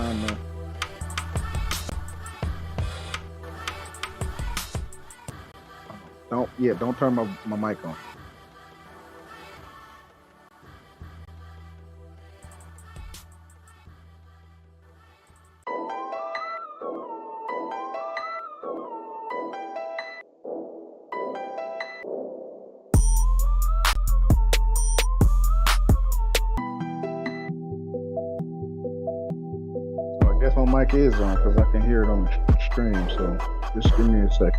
trying to. Don't turn my mic on. So I guess my mic is on because I can hear it on the stream. So just give me a second.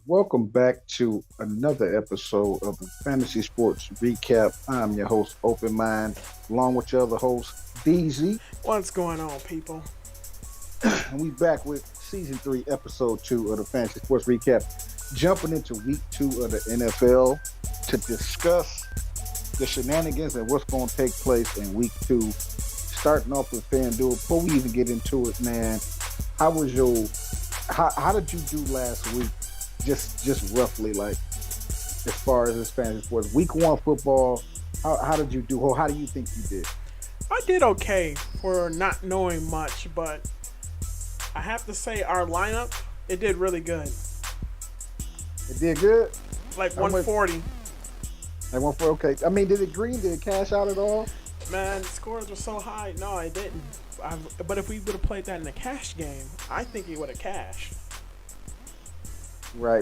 Welcome back to another episode of the Fantasy Sports Recap. I'm your host, Open Mind, along with your other host, DZ. What's going on, people? And we back with Season 3, Episode 2 of the Fantasy Sports Recap, jumping into Week 2 of the NFL to discuss the shenanigans and what's going to take place in Week 2. Starting off with FanDuel. Before we even get into it, man, how did you do last week? Just roughly, like, as far as this fantasy sports. Week 1 football, how did you do? Or how do you think you did? I did okay for not knowing much, but I have to say our lineup, it did really good. It did good? Like 140. Like 140, okay. I mean, did it cash out at all? Man, the scores were so high. No, it didn't. But if we would have played that in a cash game, I think it would have cashed. Right.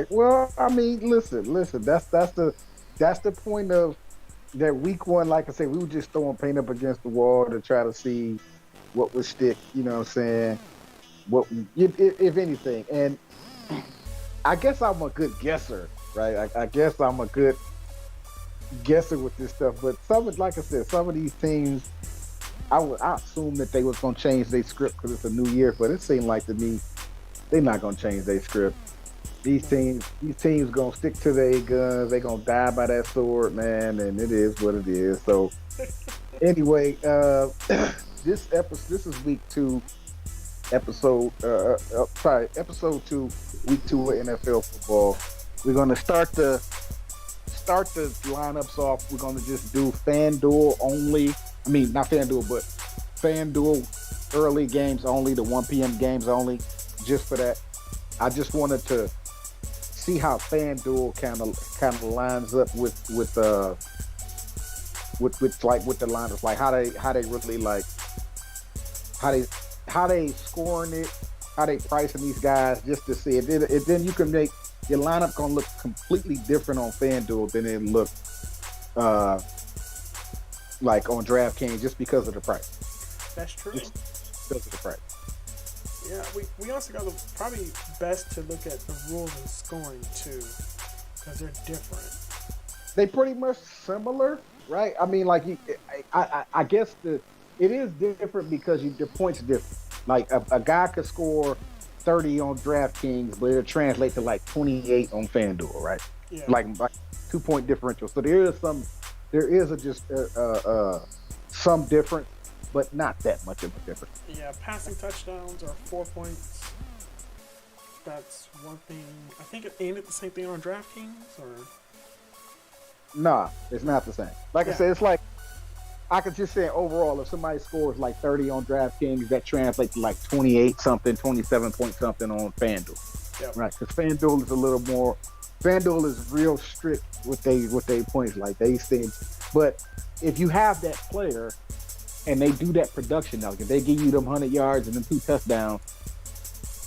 Well, I mean, listen. That's the point of that Week 1. Like I said, we were just throwing paint up against the wall to try to see what would stick. You know what I'm saying? If anything. And I guess I'm a good guesser, right? I guess I'm a good guesser with this stuff. But like I said, some of these teams, I assume that they was gonna change their script because it's a new year. But it seemed like to me they're not gonna change their script. These teams gonna stick to their guns. They gonna die by that sword, man, and it is what it is. So, anyway, this is Week 2, episode 2, Week 2 of NFL football. We're gonna start the lineups off. We're gonna just do FanDuel only. I mean, not FanDuel, but FanDuel early games only, the 1 p.m. games only. Just for that, I just wanted to see how FanDuel kind of lines up with the lineups, like how they really like how they how they scoring it, how they pricing these guys, just to see it. Then you can make your lineup gonna look completely different on FanDuel than it looked uh, like on DraftKings, just because of the price. That's true. Just because of the price. Yeah, we also got probably best to look at the rules and scoring too, because they're different. They pretty much similar, right? I mean, like I guess it is different because the points different. Like a guy could score 30 on DraftKings, but it'll translate to like 28 on FanDuel, right? Yeah. Like 2-point differential. So there is just some difference, but not that much of a difference. Yeah, passing touchdowns are 4 points. That's one thing. I think ain't it the same thing on DraftKings or? Nah, it's not the same. Like I said, it's like I could just say overall, if somebody scores like 30 on DraftKings, that translates to like 28 something, 27 point something on FanDuel. Yep. Right? Because FanDuel is a little more. FanDuel is real strict with they points, like they think. But if you have that player and they do that production, now if they give you them 100 yards and them 2 touchdowns,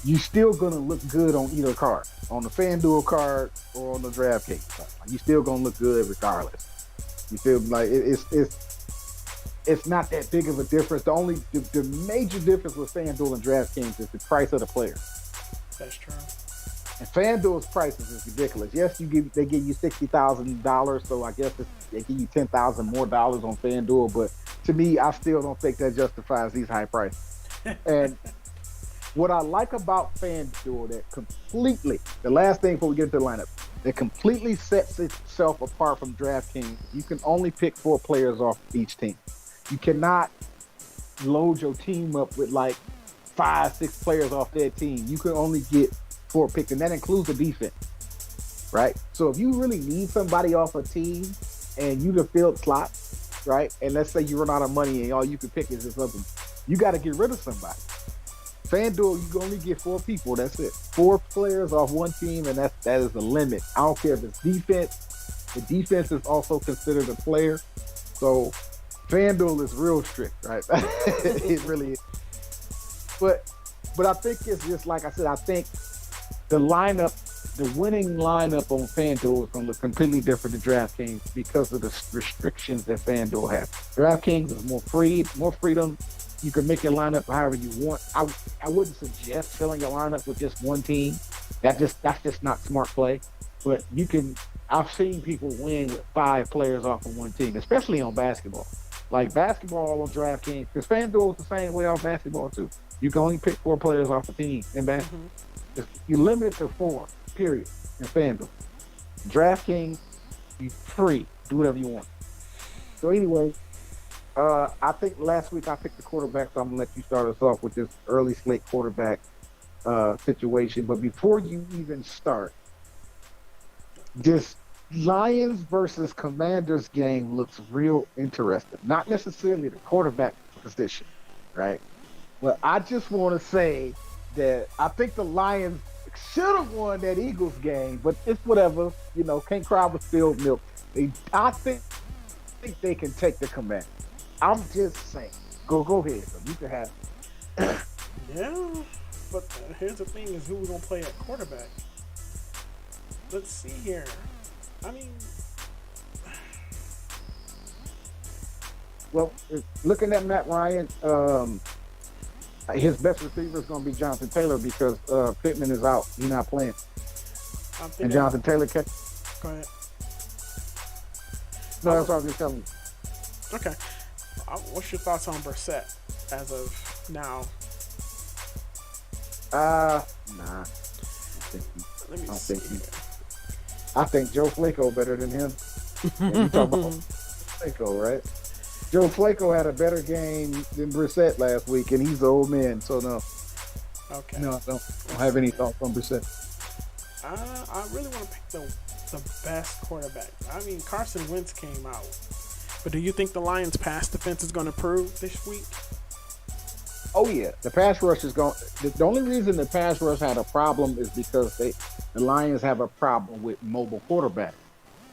you still gonna look good on either card, on the FanDuel card or on the DraftKings card. You still gonna look good regardless. You feel like it's not that big of a difference. The major difference with FanDuel and DraftKings is the price of the player. That's true. And FanDuel's prices is ridiculous. Yes, they give you $60,000, so I guess they give you $10,000 more on FanDuel. But to me, I still don't think that justifies these high prices. And what I like about FanDuel, that completely, the last thing before we get into the lineup, that completely sets itself apart from DraftKings. You can only pick 4 players off each team. You cannot load your team up with like 5-6 players off their team. You can only get 4 picks, and that includes the defense, right? So if you really need somebody off a team and you the field slot, right? And let's say you run out of money and all you can pick is this other, you got to get rid of somebody. FanDuel, you can only get 4 people. That's it. 4 players off one team, and that is the limit. I don't care if it's defense. The defense is also considered a player. So FanDuel is real strict, right? It really is. But I think it's just like I said. I think the winning lineup on FanDuel is going to look completely different than DraftKings because of the restrictions that FanDuel has. DraftKings is more freedom. You can make your lineup however you want. I wouldn't suggest filling your lineup with just one team. That's just not smart play. But you can. I've seen people win with 5 players off of one team, especially on basketball. Like basketball on DraftKings, because FanDuel is the same way on basketball too. You can only pick 4 players off a team in basketball. Mm-hmm. You limit it to 4, period, in FanDuel. DraftKings, you free. Do whatever you want. So anyway, I think last week I picked the quarterback, so I'm going to let you start us off with this early slate quarterback situation. But before you even start, this Lions versus Commanders game looks real interesting. Not necessarily the quarterback position, right? But I just want to say that I think the Lions should have won that Eagles game, but it's whatever. You know, can't cry with spilled milk. I think they can take the Commanders. I'm just saying. Go ahead. You can have it. Yeah, but here's the thing: is who we're gonna play at quarterback. Let's see here. I mean, well, looking at Matt Ryan, his best receiver is going to be Jonathan Taylor because Pittman is out. He's not playing. And Jonathan Taylor catch. Go ahead. No, that's what I was just telling you. Okay. What's your thoughts on Brissett as of now? Nah. Let me see. I think Joe Flacco better than him. And you talk about Flacco, right? Joe Flacco had a better game than Brissett last week, and he's the old man, so no. Okay. No, I don't have any thoughts on Brissett. I really want to pick the best quarterback. I mean, Carson Wentz came out. But do you think the Lions' pass defense is going to improve this week? Oh, yeah. The pass rush is going – the only reason the pass rush had a problem is because the Lions have a problem with mobile quarterback.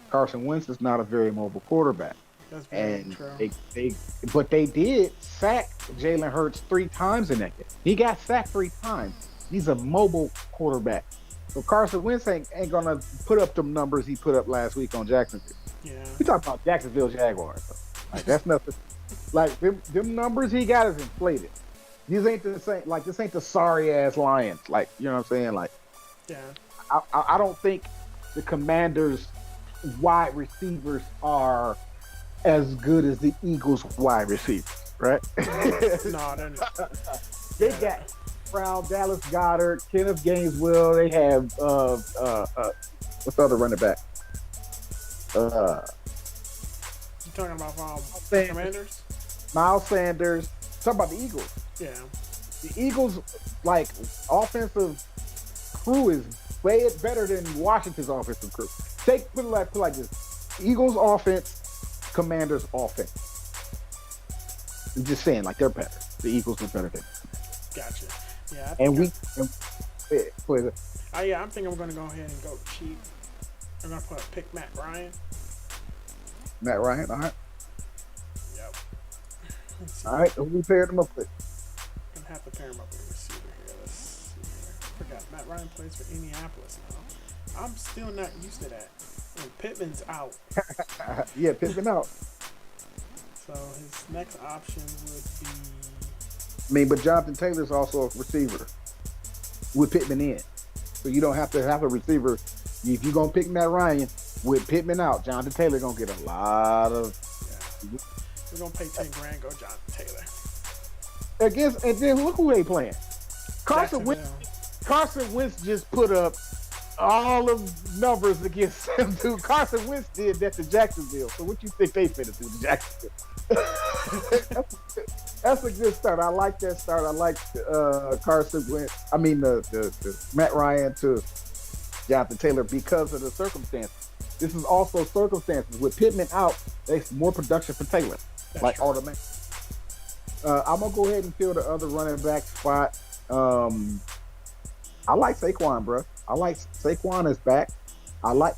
Carson Wentz is not a very mobile quarterback. That's very And true. but they did sack Jalen Hurts 3 times in that game. He got sacked 3 times. He's a mobile quarterback. So Carson Wentz ain't gonna put up them numbers he put up last week on Jacksonville. Yeah. We talk about Jacksonville Jaguars. Though. Like that's nothing. Like them numbers he got is inflated. These ain't the same. Like this ain't the sorry ass Lions. Like you know what I'm saying. Like Yeah. I don't think the Commanders wide receivers are as good as the Eagles wide receivers, right? No, they're not. They Yeah. got Brown, Dallas Goddard, Kenneth Gainesville. They have what's the other running back? You talking about Sanders. Commanders? Miles Sanders. Talk about the Eagles. Yeah. The Eagles like offensive crew is way better than Washington's offensive crew. Put it like this: Eagles offense, Commanders offense. I'm just saying, like they're better. The Eagles are better than. Gotcha. Yeah. I'm thinking I'm gonna go ahead and go cheap. I'm gonna pick Matt Ryan. Matt Ryan, all right. Yep. Let's see. All right, who we paired them up with? I'm gonna have to pair him up with a receiver here. Let's see here. I forgot Matt Ryan plays for Indianapolis now. I'm still not used to that. And Pittman's out. Yeah, Pittman out. So his next option would be I mean, but Jonathan Taylor's also a receiver with Pittman in. So you don't have to have a receiver. If you're going to pick Matt Ryan with Pittman out, Jonathan Taylor going to get a lot of. yeah. We're gonna pay 10 grand, go Jonathan Taylor. And then look who they playing. Carson Wentz just put up all of numbers against them, dude. Carson Wentz did that to Jacksonville. So what you think they finna do to Jacksonville? That's a good start. I like that start. I like Carson Wentz. I mean the Matt Ryan to Jonathan Taylor because of the circumstances. This is also circumstances with Pittman out. There's more production for Taylor, That's like true. automatic. I'm gonna go ahead and fill the other running back spot. I like Saquon, bro. I like Saquon is back. I like